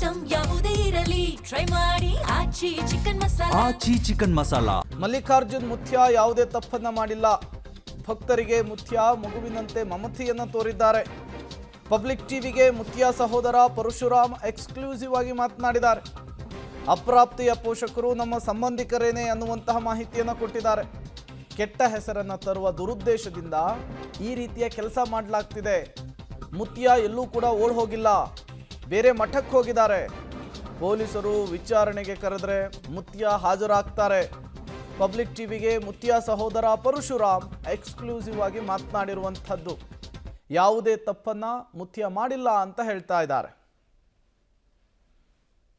Item ಯಾವುದೇ ಇರಲಿ try ಮಾಡಿ ಆಚಿ ಚಿಕನ್ ಮಸಾಲಾ. ಮಲ್ಲಿಕಾರ್ಜುನ್ ಮುತ್ಯ ಯಾವುದೇ ತಪ್ಪನ್ನ ಮಾಡಿಲ್ಲ. ಭಕ್ತರಿಗೆ ಮುತ್ಯ ಮಗುವಿನಂತೆ ಮಮತೆಯನ್ನು ತೋರಿದ್ದಾರೆ. ಪಬ್ಲಿಕ್ ಟಿವಿಗೆ ಮುತ್ಯ ಸಹೋದರ ಪರಶುರಾಮ್ ಎಕ್ಸ್ಕ್ಲೂಸಿವ್ ಆಗಿ ಮಾತನಾಡಿದ್ದಾರೆ. ಅಪ್ರಾಪ್ತಿಯ ಪೋಷಕರು ನಮ್ಮ ಸಂಬಂಧಿಕರೇನೆ ಅನ್ನುವಂತಹ ಮಾಹಿತಿಯನ್ನು ಕೊಟ್ಟಿದ್ದಾರೆ. ಕೆಟ್ಟ ಹೆಸರನ್ನು ತರುವ ದುರುದ್ದೇಶದಿಂದ ಈ ರೀತಿಯ ಕೆಲಸ ಮಾಡಲಾಗ್ತಿದೆ. ಮುತ್ಯ ಎಲ್ಲೂ ಕೂಡ ಓಡ್ ಹೋಗಿಲ್ಲ, ಬೇರೆ ಮಠಕ್ಕೆ ಹೋಗಿದ್ದಾರೆ. ಪೊಲೀಸರು ವಿಚಾರಣೆಗೆ ಕರೆದ್ರೆ ಮುತ್ಯ ಹಾಜರಾಗ್ತಾರೆ. ಪಬ್ಲಿಕ್ ಟಿವಿಗೆ ಮುತ್ಯ ಸಹೋದರ ಪರಶುರಾಮ್ ಎಕ್ಸ್ಕ್ಲೂಸಿವ್ ಆಗಿ ಮಾತನಾಡಿರುವಂಥದ್ದು. ಯಾವುದೇ ತಪ್ಪನ್ನ ಮುತ್ಯ ಮಾಡಿಲ್ಲ ಅಂತ ಹೇಳ್ತಾ ಇದ್ದಾರೆ.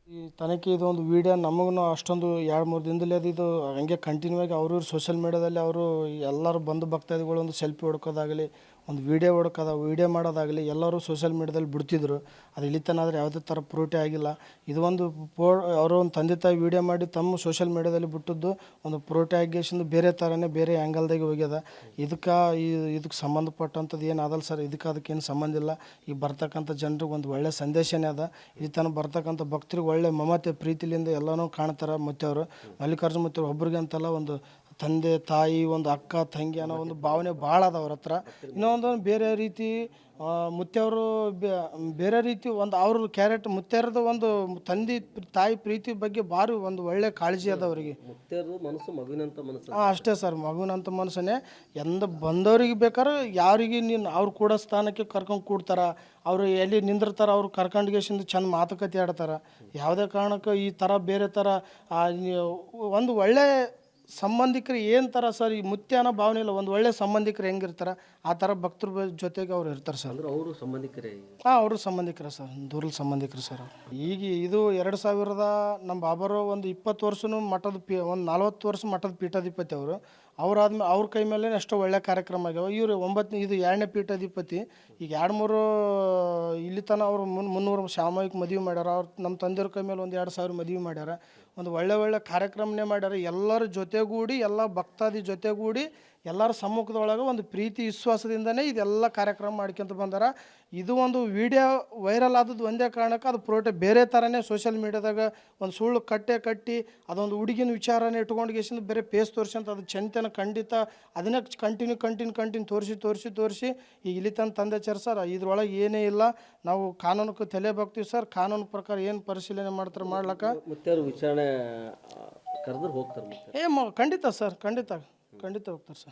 ಈ ತನಕ ಇದು ಒಂದು ವಿಡಿಯೋ ನಮಗೂ ಅಷ್ಟೊಂದು 2-3 ದಿನದಲ್ಲಿ ಇದು ಹಂಗೆ ಕಂಟಿನ್ಯೂ ಆಗಿ ಅವರು ಸೋಷಿಯಲ್ ಮೀಡಿಯಾದಲ್ಲಿ ಅವರು ಎಲ್ಲರೂ ಬಂದು ಭಕ್ತಾದಿಗಳು ಒಂದು ಸೆಲ್ಫಿ ಹೊಡ್ಕೋದಾಗಲಿ, ಒಂದು ವಿಡಿಯೋ ಮಾಡೋದಾಗಲಿ ಎಲ್ಲರೂ ಸೋಷಿಯಲ್ ಮೀಡಿಯಾದಲ್ಲಿ ಬಿಡ್ತಿದ್ರು. ಅದು ಇಳಿತನಾದರೆ ಯಾವುದೇ ಥರ ಪ್ರೂಫೇ ಆಗಿಲ್ಲ. ಇದು ಒಂದು ಅವರು ಒಂದು ತಂದೆ ತಾಯಿ ವಿಡಿಯೋ ಮಾಡಿ ತಮ್ಮ ಸೋಷಿಯಲ್ ಮೀಡಿಯಾದಲ್ಲಿ ಬಿಟ್ಟಿದ್ದು ಒಂದು ಪ್ರೂಫೇ ಆಗಿಸಿಂದು ಬೇರೆ ಥರನೇ ಬೇರೆ ಆ್ಯಂಗಲ್ದಾಗೆ ಹೋಗ್ಯದ. ಇದಕ್ಕೆ ಸಂಬಂಧಪಟ್ಟಂಥದ್ದು ಏನು ಅದಲ್ಲ ಸರ್. ಅದಕ್ಕೇನು ಸಂಬಂಧ ಇಲ್ಲ. ಈಗ ಬರ್ತಕ್ಕಂಥ ಜನರಿಗೆ ಒಂದು ಒಳ್ಳೆಯ ಸಂದೇಶನೇ ಅದ. ತನಕ ಬರ್ತಕ್ಕಂಥ ಭಕ್ತರಿಗೆ ಒಳ್ಳೆ ಮಮತೆ ಪ್ರೀತಿಲಿಂದ ಎಲ್ಲನೂ ಕಾಣ್ತಾರೆ. ಮತ್ತು ಅವರು ಮಲ್ಲಿಕಾರ್ಜುನ ಮತ್ತು ಒಬ್ರಿಗೆ ಅಂತಲ್ಲ, ಒಂದು ತಂದೆ ತಾಯಿ, ಒಂದು ಅಕ್ಕ ತಂಗಿ ಅನ್ನೋ ಒಂದು ಭಾವನೆ ಭಾಳ ಅದ ಅವ್ರ ಹತ್ರ. ಇನ್ನೊಂದು ಬೇರೆ ರೀತಿ ಮುತ್ಯವರು ಬೇರೆ ರೀತಿ ಒಂದು ಅವ್ರ ಕ್ಯಾರೆಕ್ಟರ್ ಮುತ್ಯರದ ಒಂದು ತಂದೆ ತಾಯಿ ಪ್ರೀತಿ ಬಗ್ಗೆ ಭಾರಿ ಒಂದು ಒಳ್ಳೆ ಕಾಳಜಿ ಅದ ಅವರಿಗೆ. ಅಷ್ಟೇ ಸರ್, ಮಗುವಿನಂಥ ಮನಸ್ಸನ್ನೇ ಬಂದವ್ರಿಗೆ ಬೇಕಾದ್ರೆ ಯಾರಿಗೆ ಅವ್ರು ಕೂಡ ಸ್ಥಾನಕ್ಕೆ ಕರ್ಕೊಂಡು ಕೂಡ್ತಾರೆ. ಅವರು ಎಲ್ಲಿ ನಿಂದಿರ್ತಾರ ಅವ್ರು ಕರ್ಕೊಂಡ್ಗೆಸಿಂದ ಚೆಂದ ಮಾತುಕತೆ ಆಡ್ತಾರೆ. ಯಾವುದೇ ಕಾರಣಕ್ಕೆ ಈ ಥರ ಬೇರೆ ಥರ ಒಂದು ಒಳ್ಳೆ ಸಂಬಂಧಿಕರು ಏನು ಥರ ಸರ್, ಈ ಮುತ್ಯ ಅನ್ನೋ ಭಾವನೆ ಇಲ್ಲ. ಒಂದು ಒಳ್ಳೆ ಸಂಬಂಧಿಕರು ಹೆಂಗಿರ್ತಾರೆ ಆ ಥರ ಭಕ್ತರ ಜೊತೆಗೆ ಅವ್ರು ಇರ್ತಾರೆ ಸರ್. ಅವರು ಸಂಬಂಧಿಕರೇ? ಅವರು ಸಂಬಂಧಿಕರ ಸರ್, ದೂರದ ಸಂಬಂಧಿಕರು ಸರ್. ಈಗ ಇದು 2000 ನಮ್ಮ ಬಾಬರು ಒಂದು 20 ವರ್ಷನೂ ಮಠದ ಒಂದು 40 ವರ್ಷ ಮಠದ ಪೀಠಾಧಿಪತಿ ಅವರು. ಅವರಾದ್ಮೇಲೆ ಅವ್ರ ಕೈ ಮೇಲೆ ಎಷ್ಟೋ ಒಳ್ಳೆ ಕಾರ್ಯಕ್ರಮ ಆಗ್ಯಾವ. ಇವರು 9ನೇ ಇದು 2ನೇ ಪೀಠಾಧಿಪತಿ. ಈಗ 2-3 ಇಲ್ಲಿ ತನಕ ಅವರು 300 ಸಾಮೂಹಿಕ ಮದುವೆ ಮಾಡ್ಯಾರ. ಅವ್ರು ನಮ್ಮ ತಂದೆಯವ್ರ ಕೈ ಮೇಲೆ ಒಂದು 2000 ಮದುವೆ ಮಾಡ್ಯಾರ. ಒಂದು ಒಳ್ಳೆ ಕಾರ್ಯಕ್ರಮನೇ ಮಾಡ್ಯಾರ. ಎಲ್ಲರ ಜೊತೆಗೂಡಿ ಎಲ್ಲ ಭಕ್ತಾದಿ ಜೊತೆಗೂಡಿ ಎಲ್ಲರ ಸಮ್ಮುಖದೊಳಗೆ ಒಂದು ಪ್ರೀತಿ ವಿಶ್ವಾಸದಿಂದನೇ ಇದೆಲ್ಲ ಕಾರ್ಯಕ್ರಮ ಮಾಡ್ಕೊಂತ ಬಂದಾರ. ಇದು ಒಂದು ವಿಡಿಯೋ ವೈರಲ್ ಆದದ್ದು ಒಂದೇ ಕಾರಣಕ್ಕೆ ಅದು ಬೇರೆ ಥರನೇ ಸೋಷಿಯಲ್ ಮೀಡಿಯಾದಾಗ ಒಂದು ಸುಳ್ಳು ಕಟ್ಟಿ ಅದೊಂದು ಹುಡುಗಿನ ವಿಚಾರನೇ ಇಟ್ಕೊಂಡು ಬೇರೆ ಪೇಸ್ ತೋರಿಸಿ ಅದು ಚೆಂತನ ಖಂಡಿತ ಅದನ್ನೇ ಕಂಟಿನ್ಯೂ ತೋರಿಸಿ ಈಗ ಇಲ್ಲಿ ತಂದೆ ಸರ್. ಇದ್ರೊಳಗೆ ಏನೇ ಇಲ್ಲ, ನಾವು ಕಾನೂನಕ್ಕೆ ತಲೆ ಬಾಗ್ತೀವಿ ಸರ್. ಕಾನೂನು ಪ್ರಕಾರ ಏನು ಪರಿಶೀಲನೆ ಮಾಡ್ತಾರೆ ಮಾಡ್ಲಕ್ಕ ವಿಚಾರಣೆ ಕರೆದ್ರೆ ಹೋಗ್ತಾರೆ. ಖಂಡಿತ ಸರ್, ಖಂಡಿತ ಹೋಗ್ತಾರೆ ಸರ್.